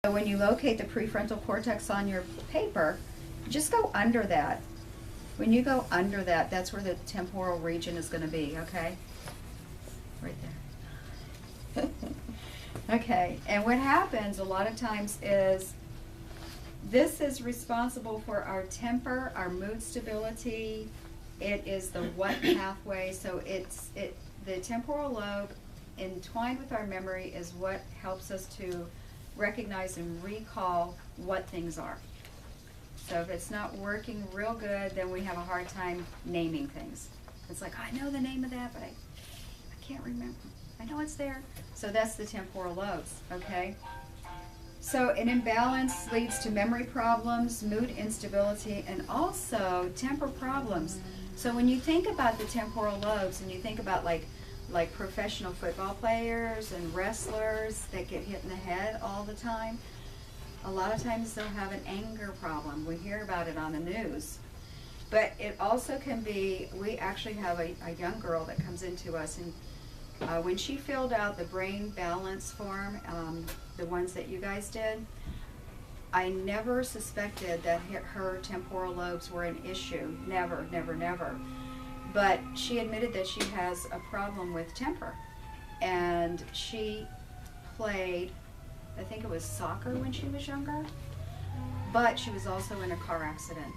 So when you locate the prefrontal cortex on your paper, just go under that. When you go under that, that's where the temporal region is going to be, okay? Right there. Okay, and what happens a lot of times is this is responsible for our temper, our mood stability. It is the what pathway, so the temporal lobe entwined with our memory is what helps us to recognize and recall what things are. So if it's not working real good, then we have a hard time naming things. It's like, I know the name of that, but I can't remember. I know it's there. So that's the temporal lobes, okay? So an imbalance leads to memory problems, mood instability, and also temper problems. So when you think about the temporal lobes and you think about like professional football players and wrestlers that get hit in the head all the time, a lot of times they'll have an anger problem. We hear about it on the news. But it also can be, we actually have a young girl that comes into us, and when she filled out the brain balance form, the ones that you guys did, I never suspected that her temporal lobes were an issue. Never, never, never. But she admitted that she has a problem with temper. And she played, I think it was soccer when she was younger, but she was also in a car accident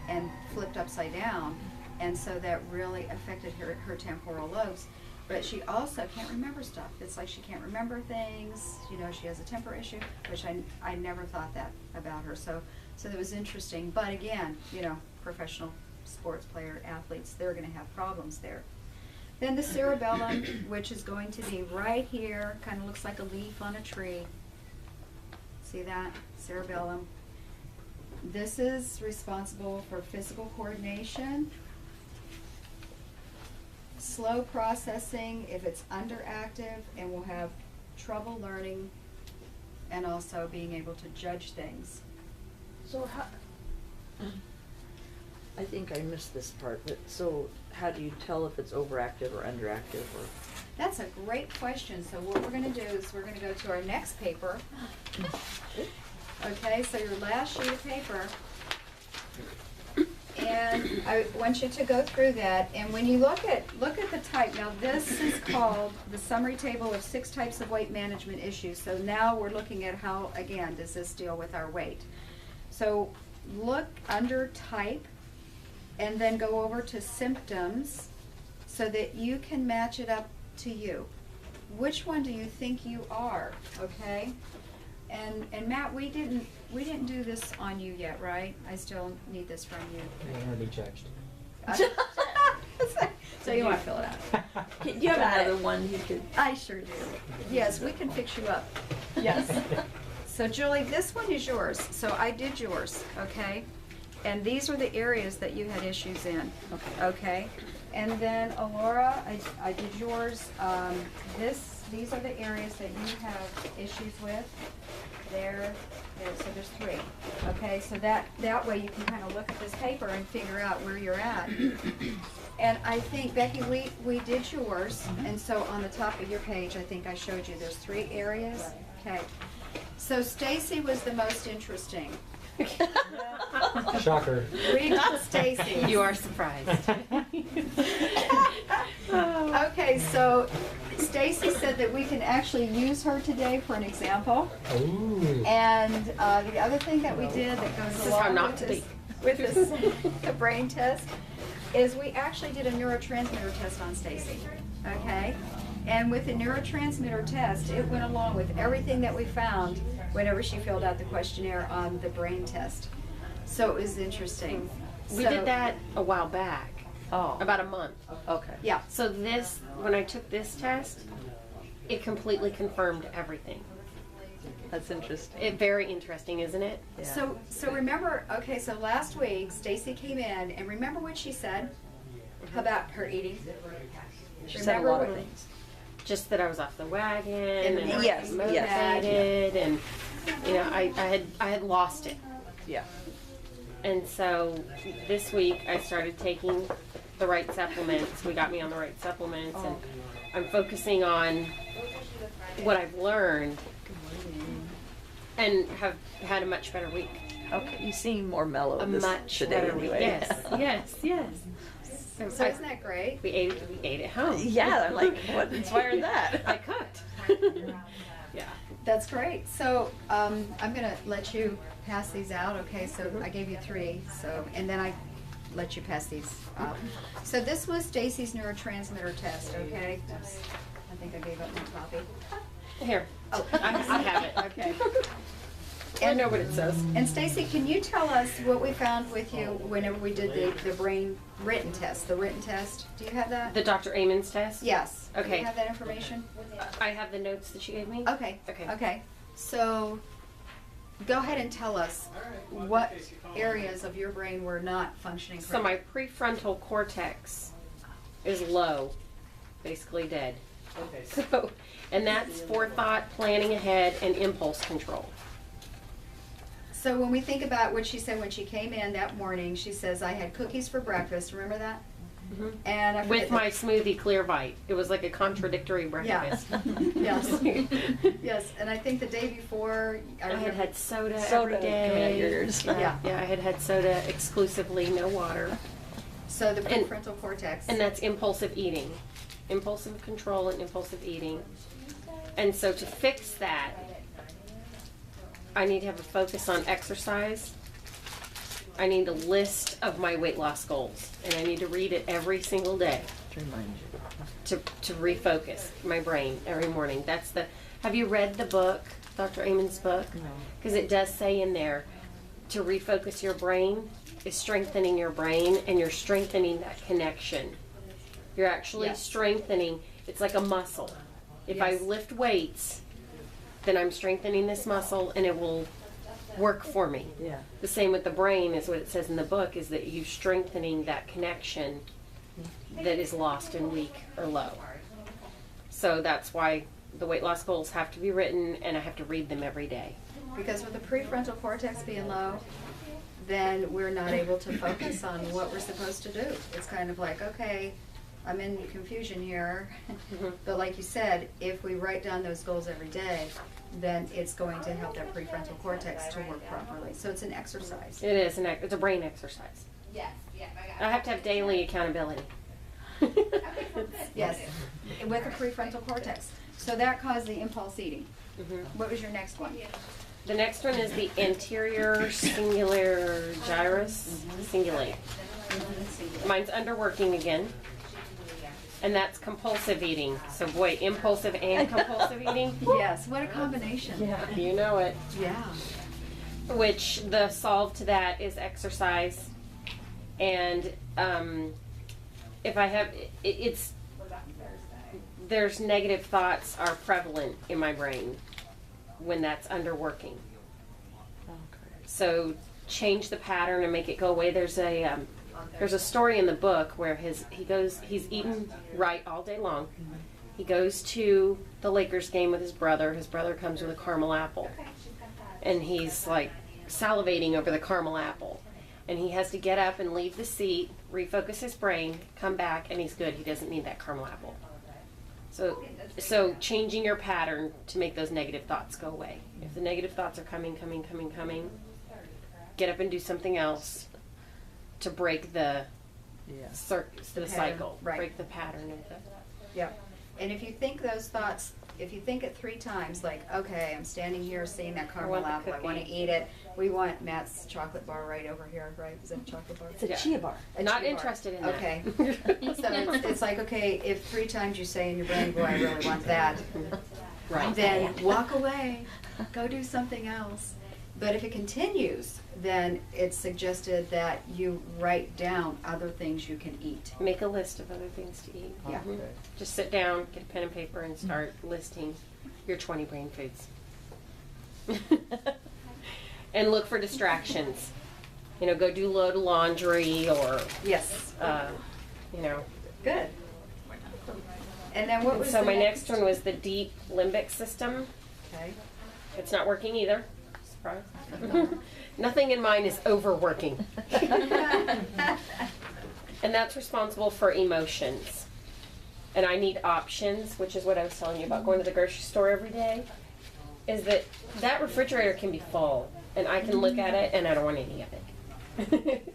and flipped upside down. And so that really affected her temporal lobes. But she also can't remember stuff. It's like she can't remember things. You know, she has a temper issue, which I never thought that about her. So that was interesting. But again, you know, professional sports player, athletes, they're going to have problems there. Then the cerebellum, which is going to be right here, kind of looks like a leaf on a tree. See that? Cerebellum. This is responsible for physical coordination, slow processing if it's underactive, and will have trouble learning and also being able to judge things. So how, I think I missed this part, but so how do you tell if it's overactive or underactive? Or That's a great question. So what we're going to do is we're going to go to our next paper. Okay, so your last sheet of paper. And I want you to go through that. And when you look at the type, now this is called the summary table of 6 types of weight management issues. So now we're looking at how, again, does this deal with our weight. So look under type and then go over to symptoms so that you can match it up to you. Which one do you think you are? Okay? And Matt, we didn't do this on you yet, right? I still need this from you. I already judged. So you want to fill it out? do you have another one you could? I sure do. Yes, we can fix you up. Yes. So Julie, this one is yours. So I did yours, okay? And these were the areas that you had issues in. Okay. Okay? And then Alora, I did yours. These are the areas that you have issues with. There, so there's 3. Okay, so that way you can kind of look at this paper and figure out where you're at. And I think, Becky, we did yours, and so on the top of your page, I think I showed you there's 3 areas. Okay. So Stacy was the most interesting. Shocker. Read Stacy. You are surprised. Okay, so Stacy said that we can actually use her today for an example. Ooh. And the other thing that we did that goes This is how along not with to this, be. with this the brain test is we actually did a neurotransmitter test on Stacy. Okay? And with the neurotransmitter test, it went along with everything that we found whenever she filled out the questionnaire on the brain test. So it was interesting. We So- did that a while back, Oh. about a month. Okay. Yeah. So this, when I took this test, it completely confirmed everything. That's interesting. Very interesting, isn't it? Yeah. So remember, okay, so last week Stacy came in, and remember what she said about her eating? She said a lot of what- things. Just that I was off the wagon and I Yes, was yes. motivated, and you know, I had lost it. Yeah. And so this week I started taking the right supplements. We got me on the right supplements, and I'm focusing on what I've learned and have had a much better week. Okay, you seem more mellow A this much today better week. anyway. Yes, yes. So isn't that great? We ate at home. Yeah, I'm like, what inspired I that? cooked. Yeah. That's great. So I'm gonna let you pass these out. Okay, so I gave you 3. So and then I let you pass these out. So this was Stacy's neurotransmitter test. Okay. Oops. I think I gave up my copy. Here. Oh, I have it. Okay. I know what it says. And Stacy, can you tell us what we found with you whenever we did the brain written test, the written test? Do you have that? The Dr. Amon's test? Yes. Do Okay. you have that information? I have the notes that you gave me. Okay. Okay. Okay. So go ahead and tell us what areas of your brain were not functioning So my correctly. prefrontal cortex is low, basically dead. So, and that's forethought, planning ahead, and impulse control. So when we think about what she said when she came in that morning, she says, I had cookies for breakfast. Remember that? And I With forget my smoothie Clear Bite. It was like a contradictory Yeah. breakfast. Yes. Yes. And I think the day before, I had had soda, Soda every coming out day. your ears. Yeah. Yeah, I had had soda exclusively, no water. so the And- prefrontal cortex. And that's impulsive eating. Impulsive control and impulsive eating. And so to fix that, I need to have a focus on exercise. I need a list of my weight loss goals. And I need to read it every single day To remind you. to refocus my brain every morning. That's the, have you read the book, Dr. Amon's book? No. Because it does say in there, to refocus your brain is strengthening your brain, and you're strengthening that connection. You're actually Yes. strengthening, it's like a muscle. If Yes. I lift weights, then I'm strengthening this muscle and it will work for me. Yeah. The same with the brain is what it says in the book, is that you're strengthening that connection that is lost and weak or low. So that's why the weight loss goals have to be written, and I have to read them every day. Because with the prefrontal cortex being low, then we're not able to focus on what we're supposed to do. It's kind of like, okay, I'm in confusion here. But like you said, if we write down those goals every day, then it's going to help that prefrontal cortex to work properly. So it's an exercise. It is it's a brain exercise. I have to have daily accountability. Yes, with the prefrontal cortex. So that caused the impulse eating. Mhm. What was your next one? The next one is the anterior cingulate gyrus cingulate. Mine's underworking again. And that's compulsive eating. So boy, impulsive and compulsive eating. Yes, what a combination. Yeah, you know it. Yeah. Which the solve to that is exercise. And if I have, it's there's negative thoughts are prevalent in my brain when that's underworking. So change the pattern and make it go away. There's a story in the book where he's eaten right all day long. He goes to the Lakers game with his brother. His brother comes with a caramel apple. And he's like salivating over the caramel apple. And he has to get up and leave the seat, refocus his brain, come back, and he's good. He doesn't need that caramel apple. So changing your pattern to make those negative thoughts go away. If the negative thoughts are coming, get up and do something else to break the Yeah. The pattern, cycle, right. break the pattern of the. Yep. And if you think those thoughts, if you think it 3 times, like, okay, I'm standing here seeing that caramel want the apple, I want to cookie. eat it. We want Matt's chocolate bar right over here, right? Is that a chocolate bar? It's a Yeah. chia bar. A Not chia bar. interested in that. Okay. So it's like, okay, if 3 times you say in your brain, boy, I really want that, Right. then walk away, go do something else. But if it continues, then it's suggested that you write down other things you can eat. Make a list of other things to eat. Yeah. Mhm. Just sit down, get a pen and paper, and start listing your 20 brain foods. And look for distractions. Go do load of laundry or, Yes. Good. And then what was So the my next one was the deep limbic system. Okay. It's not working either. Surprise. Nothing in mine is overworking. And that's responsible for emotions. And I need options, which is what I was telling you about going to the grocery store every day. is that that refrigerator can be full, and I can look at it and I don't want any of it.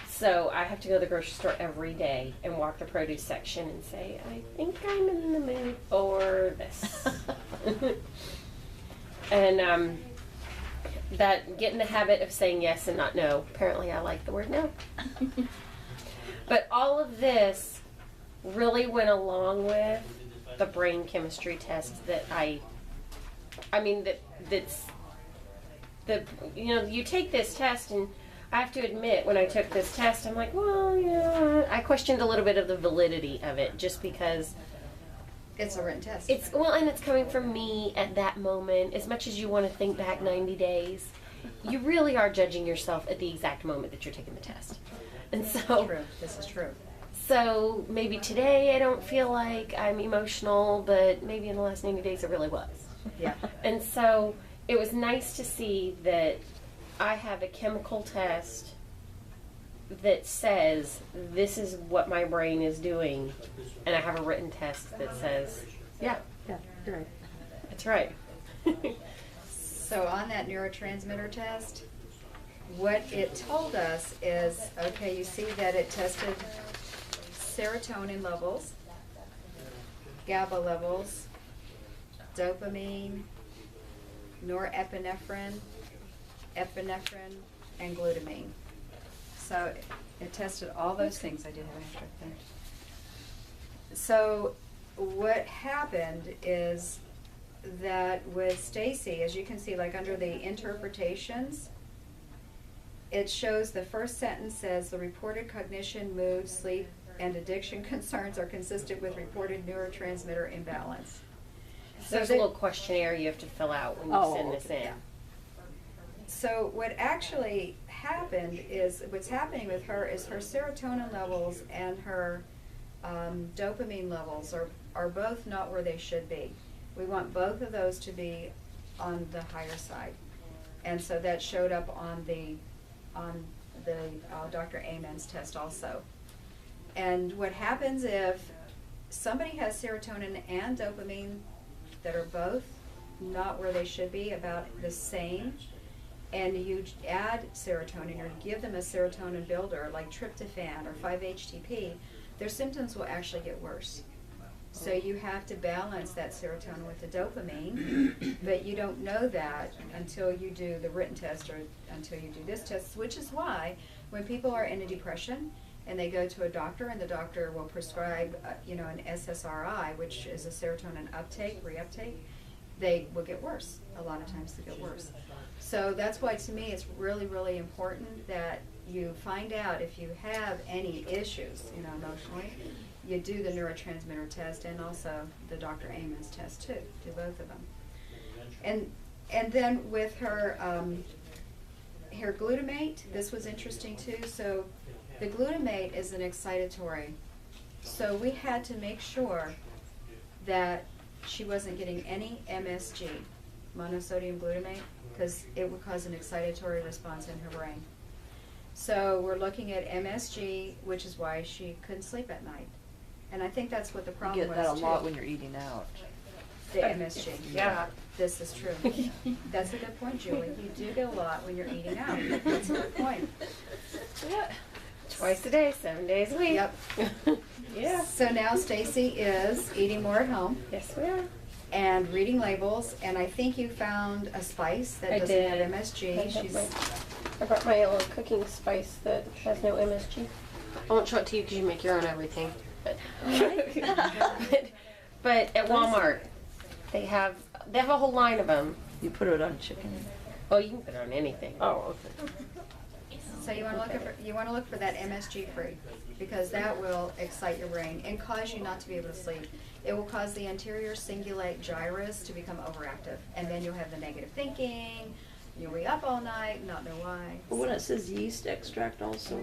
So I have to go to the grocery store every day and walk the produce section and say, I think I'm in the mood for this. And that get in the habit of saying yes and not no. Apparently I like the word no. But all of this really went along with the brain chemistry test that that's the, you take this test, and I have to admit, when I took this test, I'm like, well, yeah, I questioned a little bit of the validity of it, just because It's a written test. and it's coming from me at that moment. As much as you want to think back 90 days, you really are judging yourself at the exact moment that you're taking the test. And so, True. This is true. so maybe today I don't feel like I'm emotional, but maybe in the last 90 days it really was. Yeah. And so it was nice to see that I have a chemical test that says this is what my brain is doing, and I have a written test that says, yeah, Yeah, you're right. that's right. So on that neurotransmitter test, what it told us is, okay, you see that it tested serotonin levels, GABA levels, dopamine, norepinephrine, epinephrine, and glutamine. So it tested all those things. I did have an extra thing. So what happened is that with Stacy, as you can see, like under the interpretations, it shows the first sentence says the reported cognition, mood, sleep, and addiction concerns are consistent with reported neurotransmitter imbalance. So there's a little questionnaire you have to fill out when you send this in. Yeah. So what actually happened is, what's happening with her is her serotonin levels and her dopamine levels are both not where they should be. We want both of those to be on the higher side. And so that showed up on the Dr. Amen's test also. And what happens if somebody has serotonin and dopamine that are both not where they should be, about the same, and you add serotonin or give them a serotonin builder like tryptophan or 5-HTP, their symptoms will actually get worse. So you have to balance that serotonin with the dopamine, but you don't know that until you do the written test or until you do this test, which is why when people are in a depression and they go to a doctor and the doctor will prescribe an SSRI, which is a serotonin reuptake, they will get worse. A lot of times they get worse. So that's why, to me, it's really, really important that you find out if you have any issues, emotionally. You do the neurotransmitter test and also the Dr. Amen's test too. Do both of them. And then with her her glutamate, this was interesting too. So the glutamate is an excitatory. So we had to make sure that she wasn't getting any MSG, monosodium glutamate, because it would cause an excitatory response in her brain. So we're looking at MSG, which is why she couldn't sleep at night. And I think that's what the You problem get was that a too. lot when you're eating out. The MSG. Yeah. This is true. That's a good point, Julie. You do get a lot when you're eating out. That's a good point. Yeah. Twice a day, 7 days a week. Yep. Yeah. So now Stacy is eating more at home Yes, we are. and reading labels, and I think you found a spice that I doesn't did. have MSG. I brought my little cooking spice that has no MSG. I won't show it to you because you make your own everything. But, but at Walmart, they have a whole line of them. You put it on chicken. Oh, you can put it on anything. Oh, okay. So you want to look for that MSG free, because that will excite your brain and cause you not to be able to sleep. It will cause the anterior cingulate gyrus to become overactive, and then you'll have the negative thinking. You'll be up all night, and not know why. But when it says yeast extract also,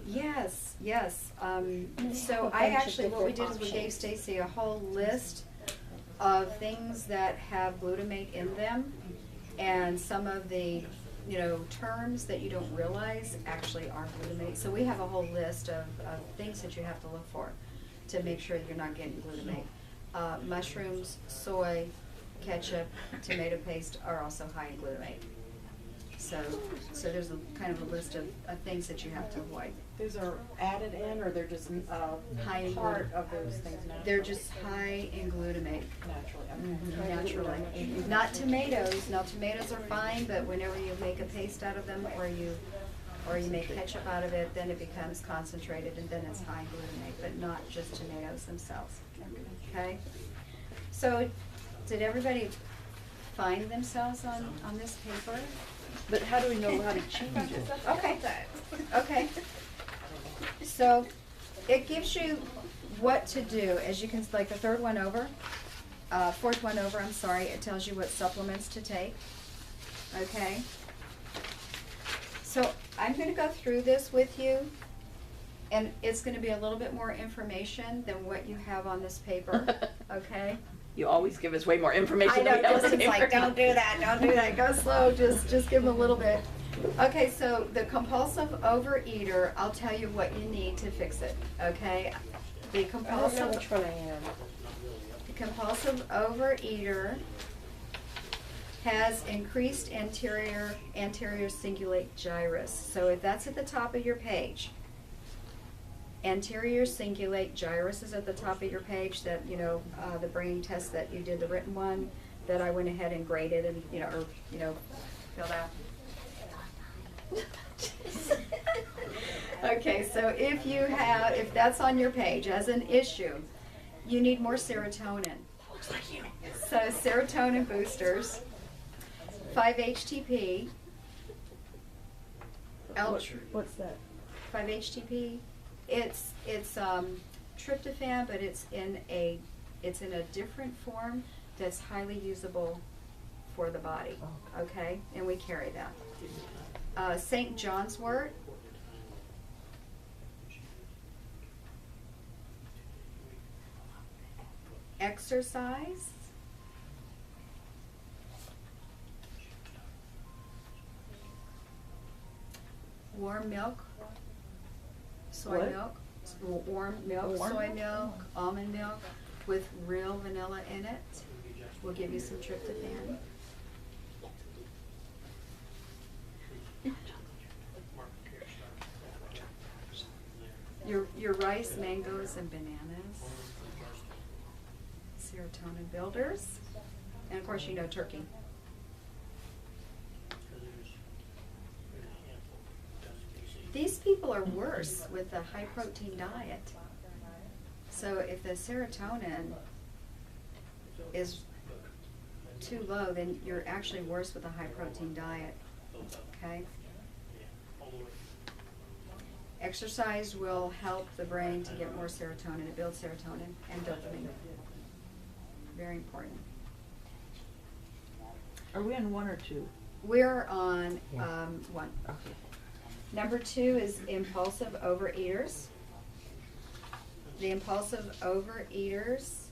Yes, yes. So a I bunch of actually, what we did different is we gave options. Stacy a whole list of things that have glutamate in them, and some of the, terms that you don't realize actually are glutamate. So we have a whole list of things that you have to look for to make sure that you're not getting glutamate. Mushrooms, soy, ketchup, tomato paste are also high in glutamate. So there's a kind of a list of things that you have to avoid. Those are added in, or they're just High in part glutamate. of those things naturally? They're just high in glutamate. Naturally, Mhm, okay. naturally. Not tomatoes. Now tomatoes are fine, but whenever you make a paste out of them or you make ketchup out of it, then it becomes concentrated and then it's high in glutamate, but not just tomatoes themselves. Okay? So did everybody find themselves on this paper? But how do we know how to change it? Okay, okay. So it gives you what to do, as you can, like the third one over, fourth one over, I'm sorry, it tells you what supplements to take, okay? So I'm gonna go through this with you, and it's gonna be a little bit more information than what you have on this paper, okay? You always give us way more information I know, than we have on Justin's like, paper. don't do that, don't do that, go slow, just give them a little bit. Okay, so the compulsive overeater, I'll tell you what you need to fix it, okay? The I don't know compulsive, which one I am. the compulsive overeater has increased anterior cingulate gyrus. So if that's at the top of your page, anterior cingulate gyrus is at the top of your page, that, you know, the brain test that you did, the written one, that I went ahead and graded and, filled out. Okay, so if that's on your page as an issue, you need more serotonin. So serotonin boosters, 5-HTP, What's that? 5-HTP, it's tryptophan, but it's in a different form that's highly usable for the body, okay? And we carry that. St. John's wort, exercise, warm milk, soy What? milk, warm milk, Warm? soy milk, almond milk with real vanilla in it will give you some tryptophan. Your rice, mangoes, and bananas, serotonin builders, and of course turkey. These people are worse with a high protein diet. So if the serotonin is too low, then you're actually worse with a high protein diet, okay? Exercise will help the brain to get more serotonin. It builds serotonin and dopamine. Very important. Are we on 1 or 2? We're on 1. Okay. Number 2 is impulsive overeaters. The impulsive overeaters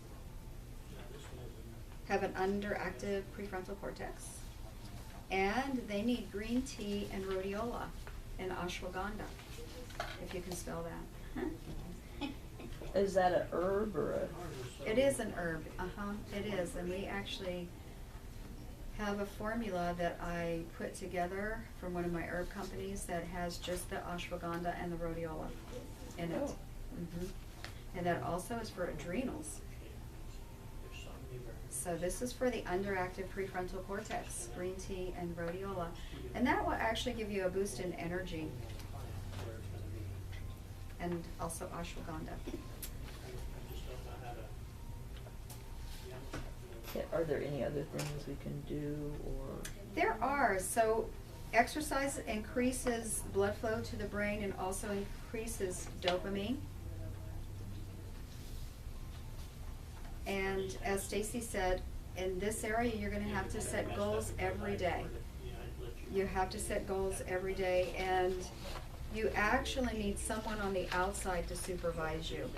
have an underactive prefrontal cortex, and they need green tea and rhodiola and ashwagandha, if you can spell that. Is that a herb or a? It is an herb, it is, and we actually have a formula that I put together from one of my herb companies that has just the ashwagandha and the rhodiola in it. Oh. Mhm. And that also is for adrenals. So this is for the underactive prefrontal cortex, green tea and rhodiola. And that will actually give you a boost in energy. And also ashwagandha. Are there any other things we can do, or? There are. So exercise increases blood flow to the brain and also increases dopamine. And as Stacy said, in this area you're going to have to set goals every day. You have to set goals every day, and you actually need someone on the outside to supervise you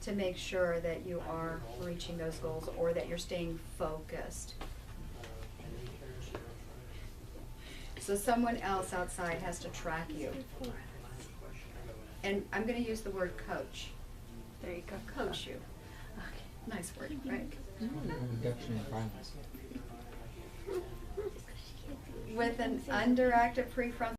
to make sure that you are reaching those goals or that you're staying focused. So someone else outside has to track you. And I'm going to use the word coach. There you go. Coach you. Nice word, right? Reduction in violence. With an underactive prefrontal